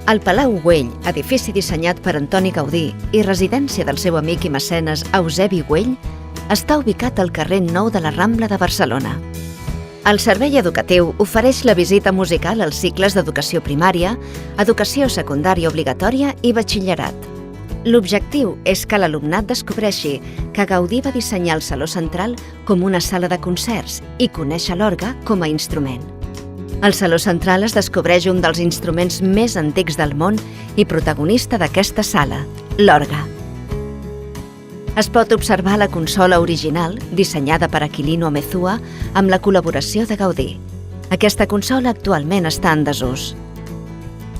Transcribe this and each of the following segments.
El Palau Güell, edifici dissenyat per Antoni Gaudí i residència del seu amic i mecenes Eusebi Güell, està ubicat al carrer Nou de la Rambla de Barcelona. El servei educatiu ofereix la visita musical als cicles d'educació primària, educació secundària obligatòria i batxillerat. L'objectiu és que l'alumnat descobreixi que Gaudí va dissenyar el Saló Central com una sala de concerts i conèixer l'orgue com a instrument. Al Saló Central es descobreix un dels instruments més antics del món i protagonista d'aquesta sala, l'orgue. Es pot observar la consola original, dissenyada per Aquilino Amezúa, amb la col·laboració de Gaudí. Aquesta consola actualment està en desús.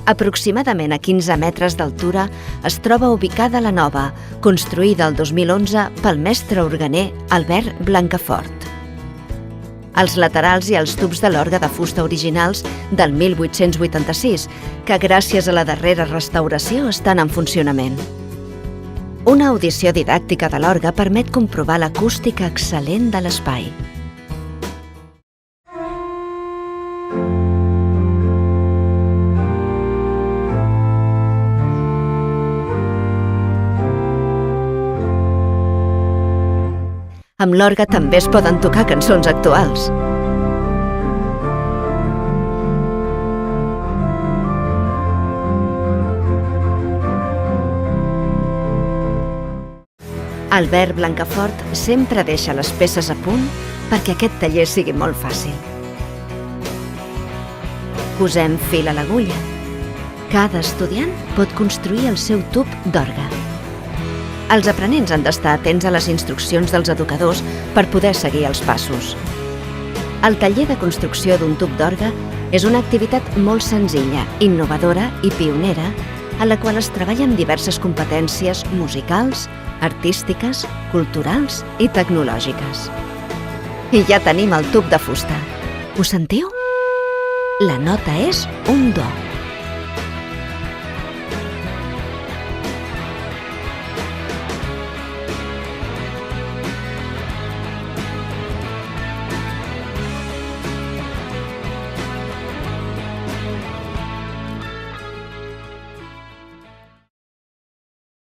Aproximadament a 15 metres d'altura es troba ubicada la nova, construïda el 2011 pel mestre organer Albert Blancafort. Els laterals i els tubs de l'orgue de fusta originals del 1886, que gràcies a la darrera restauració estan en funcionament. Una audició didàctica de l'orgue permet comprovar l'acústica excel·lent de l'espai. Amb l'orgue també es poden tocar cançons actuals. Albert Blancafort sempre deixa les peces a punt perquè aquest taller sigui molt fàcil. Posem fil a l'agulla. Cada estudiant pot construir el seu tub d'orgue. Els aprenents han d'estar atents a les instruccions dels educadors per poder seguir els passos. El taller de construcció d'un tub d'orgue és una activitat molt senzilla, innovadora i pionera, en la qual es treballen diverses competències musicals, artístiques, culturals i tecnològiques. I ja tenim el tub de fusta. Ho sentiu? La nota és un do.